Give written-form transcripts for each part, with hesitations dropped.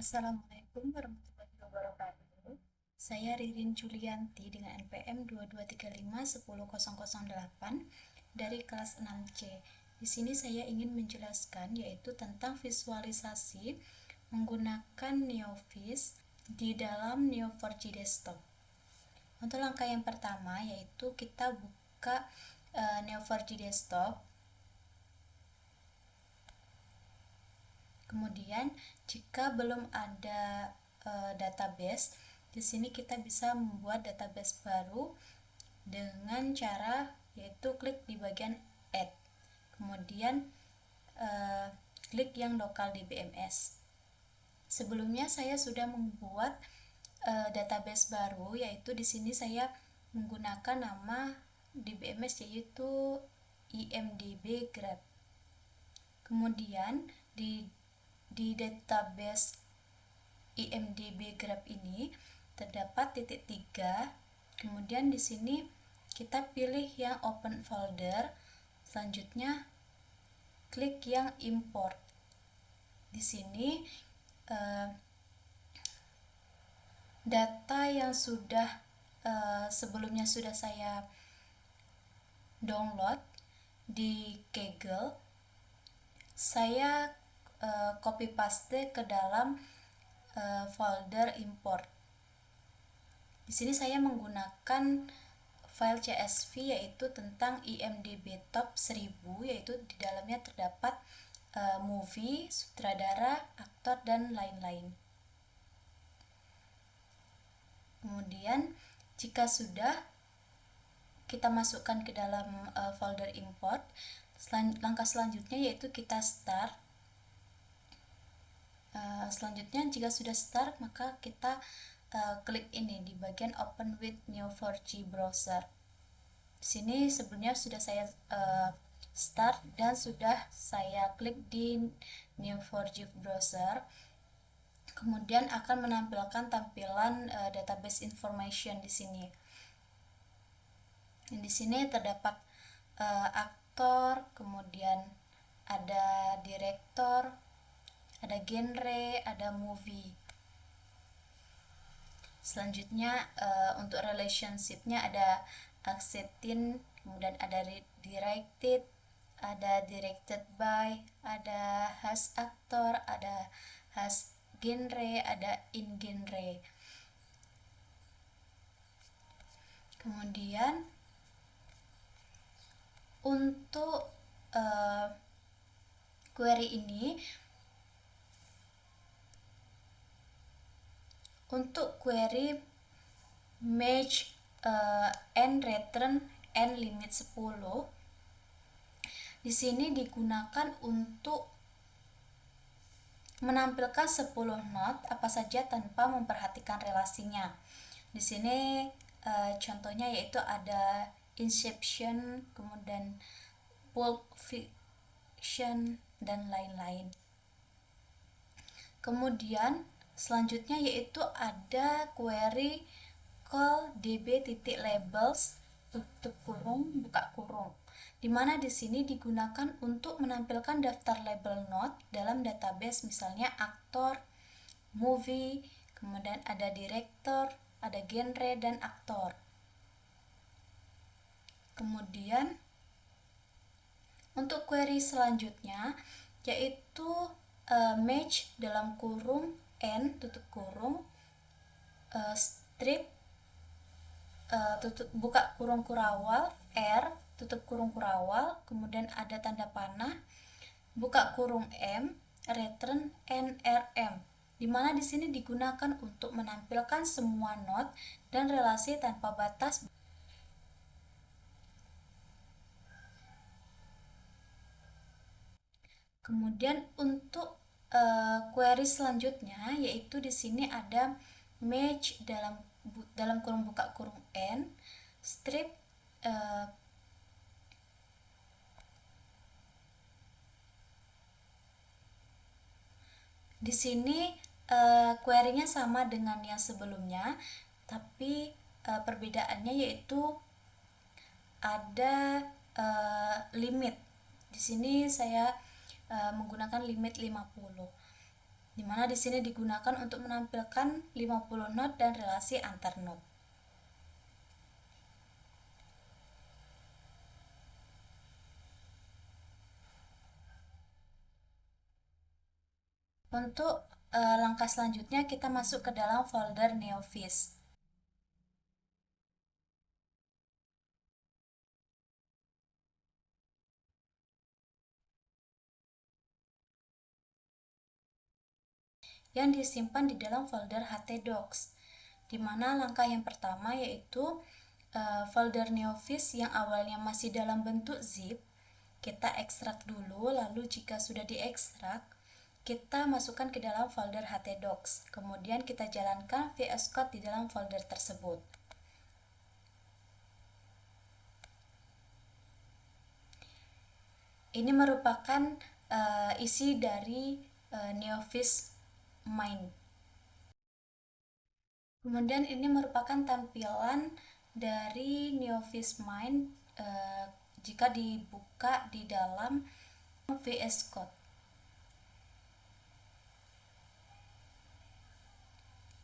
Assalamualaikum warahmatullahi wabarakatuh. Saya Ririn Julianti dengan NPM 22351008 dari kelas 6C. Di sini saya ingin menjelaskan yaitu tentang visualisasi menggunakan Neovis di dalam Neo4j Desktop. Untuk langkah yang pertama yaitu kita buka Neo4j Desktop. Kemudian, jika belum ada database, di sini kita bisa membuat database baru dengan cara yaitu klik di bagian Add. Kemudian klik yang lokal DBMS. Sebelumnya saya sudah membuat database baru, yaitu di sini saya menggunakan nama DBMS yaitu IMDb Grab. Kemudian di database IMDb Grab ini terdapat titik 3. Kemudian di sini kita pilih yang open folder. Selanjutnya klik yang import. Di sini data yang sebelumnya sudah saya download di Kaggle, saya copy paste ke dalam folder import. Di sini saya menggunakan file CSV yaitu tentang IMDb Top 1000, yaitu di dalamnya terdapat movie, sutradara, aktor, dan lain-lain. Kemudian jika sudah, kita masukkan ke dalam folder import. Langkah selanjutnya yaitu kita start. Selanjutnya jika sudah start, maka kita klik ini di bagian Open with Neo4j Browser. Di sini sebelumnya sudah saya start dan sudah saya klik di Neo4j Browser. Kemudian akan menampilkan tampilan database information di sini. Di sini terdapat aktor, kemudian ada direktor, ada genre, ada movie. Selanjutnya untuk relationship-nya ada accepted, kemudian ada directed, ada directed by, ada has actor, ada has genre, ada in genre. Kemudian untuk query ini, untuk query match and return and limit 10, di sini digunakan untuk menampilkan 10 not apa saja tanpa memperhatikan relasinya. Di sini contohnya yaitu ada Inception, kemudian Pulp Fiction, dan lain-lain. Kemudian selanjutnya yaitu ada query call db.labels tutup kurung buka kurung, di mana di sini digunakan untuk menampilkan daftar label note dalam database, misalnya aktor, movie, kemudian ada director, ada genre, dan aktor. Kemudian untuk query selanjutnya yaitu match dalam kurung n tutup kurung strip buka kurung kurawal r tutup kurung kurawal, kemudian ada tanda panah, buka kurung m, return nrm, di mana di sini digunakan untuk menampilkan semua not dan relasi tanpa batas. Kemudian untuk query selanjutnya yaitu di sini ada match dalam kurung buka kurung n, strip di sini query-nya sama dengan yang sebelumnya, tapi perbedaannya yaitu ada limit. Di sini saya menggunakan limit 50. dimana di sini digunakan untuk menampilkan 50 not dan relasi antar not. Untuk langkah selanjutnya kita masuk ke dalam folder Neovis. Yang disimpan di dalam folder htdocs, di mana langkah yang pertama yaitu folder Neovis yang awalnya masih dalam bentuk zip, kita ekstrak dulu, lalu jika sudah diekstrak, kita masukkan ke dalam folder htdocs, kemudian kita jalankan VS Code di dalam folder tersebut. Ini merupakan isi dari Neovis Main. Kemudian ini merupakan tampilan dari Neovis Main jika dibuka di dalam VS Code.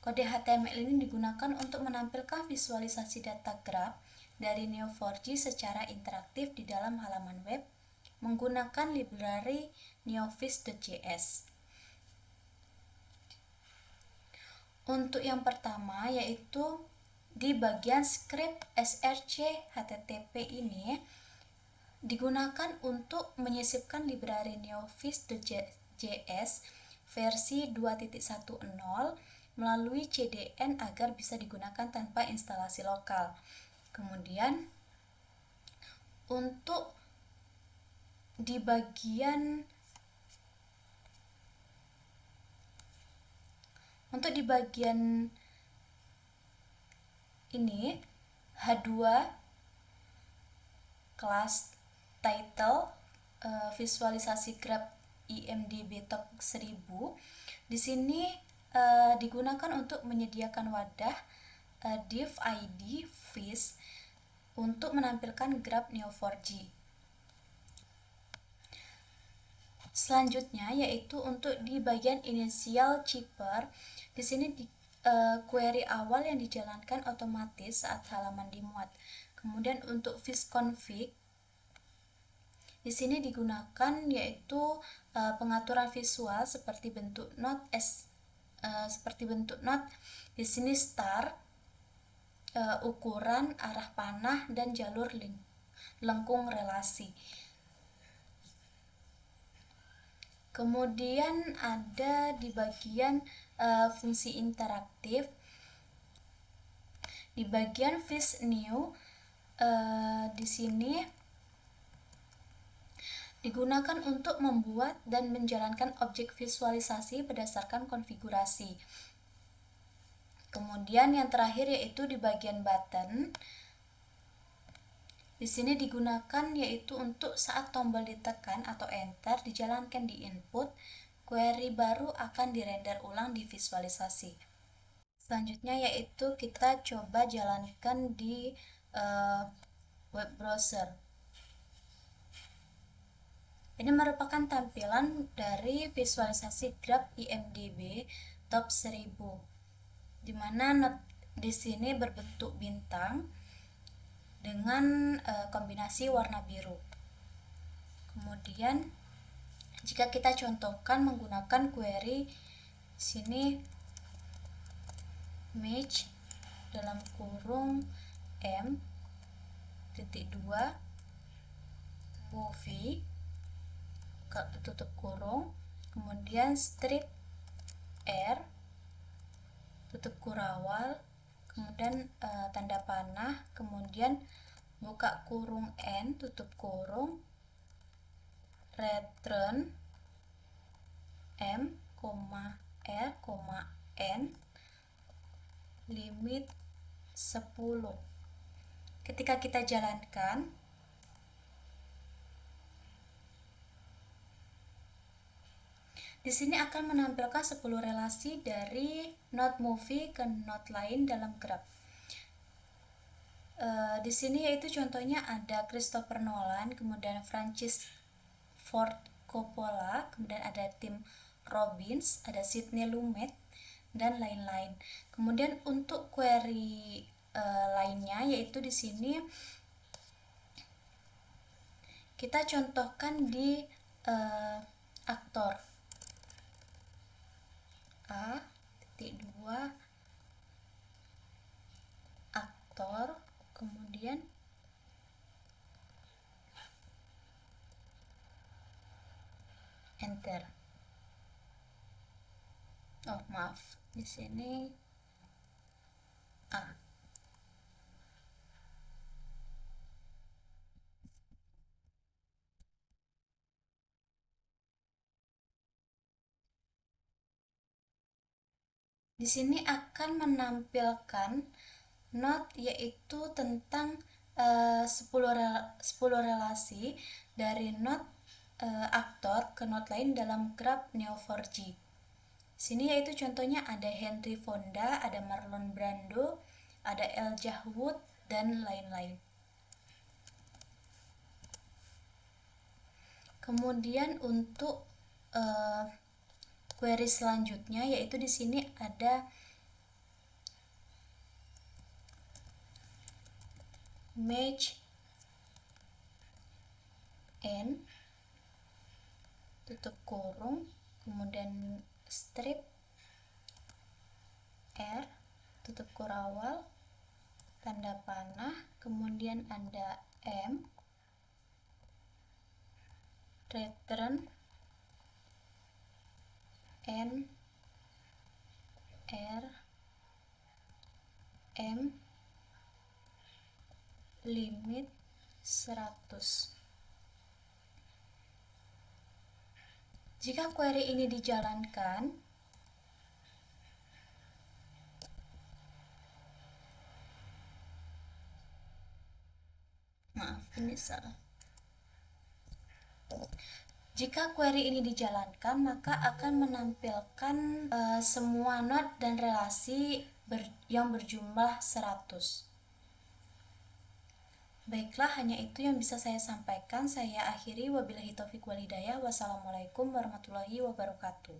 Kode HTML ini digunakan untuk menampilkan visualisasi data graph dari Neo4j secara interaktif di dalam halaman web menggunakan library neovis.js. Untuk yang pertama yaitu di bagian script src http ini digunakan untuk menyisipkan library neovis.js versi 2.10 melalui CDN agar bisa digunakan tanpa instalasi lokal. Kemudian untuk di bagian ini H2 kelas title visualisasi graph IMDb top 1000 di sini digunakan untuk menyediakan wadah div id vis untuk menampilkan graph Neo4j. Selanjutnya yaitu untuk di bagian initial cheaper, di sini query awal yang dijalankan otomatis saat halaman dimuat. Kemudian untuk visconfig di sini digunakan yaitu pengaturan visual seperti bentuk not di sini star, ukuran, arah panah dan jalur lengkung relasi. Kemudian ada di bagian fungsi interaktif, di bagian vis new di sini digunakan untuk membuat dan menjalankan objek visualisasi berdasarkan konfigurasi. Kemudian yang terakhir yaitu di bagian button. Di sini digunakan yaitu untuk saat tombol ditekan atau enter dijalankan di input, query baru akan dirender ulang di visualisasi. Selanjutnya yaitu kita coba jalankan di web browser. Ini merupakan tampilan dari visualisasi graph IMDb top 1000, di mana di sini berbentuk bintang dengan kombinasi warna biru. Kemudian jika kita contohkan menggunakan query sini image dalam kurung m.2 movie tutup kurung, kemudian strip r tutup kurawal, kemudian tanda panah, kemudian buka kurung n tutup kurung, return m, r, n, limit 10. Ketika kita jalankan, di sini akan menampilkan 10 relasi dari node movie ke node lain dalam graph. Di sini yaitu contohnya ada Christopher Nolan, kemudian Francis Ford Coppola, kemudian ada tim Robbins, ada Sidney Lumet, dan lain-lain. Kemudian untuk query lainnya yaitu di sini kita contohkan di aktor A.2 aktor, kemudian enter. Oh, maaf. Di sini A. Di sini akan menampilkan not yaitu tentang 10 relasi dari not aktor ke not lain dalam graf Neo4j. Sini yaitu contohnya ada Henry Fonda, ada Marlon Brando, ada Elijah Wood, dan lain-lain. Kemudian untuk query selanjutnya yaitu di sini ada match n tutup kurung, kemudian strip r tutup kurawal tanda panah, kemudian ada m return n r m limit 100. Jika query ini dijalankan, maaf ini salah. Jika query ini dijalankan, maka akan menampilkan semua not dan relasi yang berjumlah 100. Baiklah, hanya itu yang bisa saya sampaikan. Saya akhiri, wabillahi taufik wal hidayah. Wassalamualaikum warahmatullahi wabarakatuh.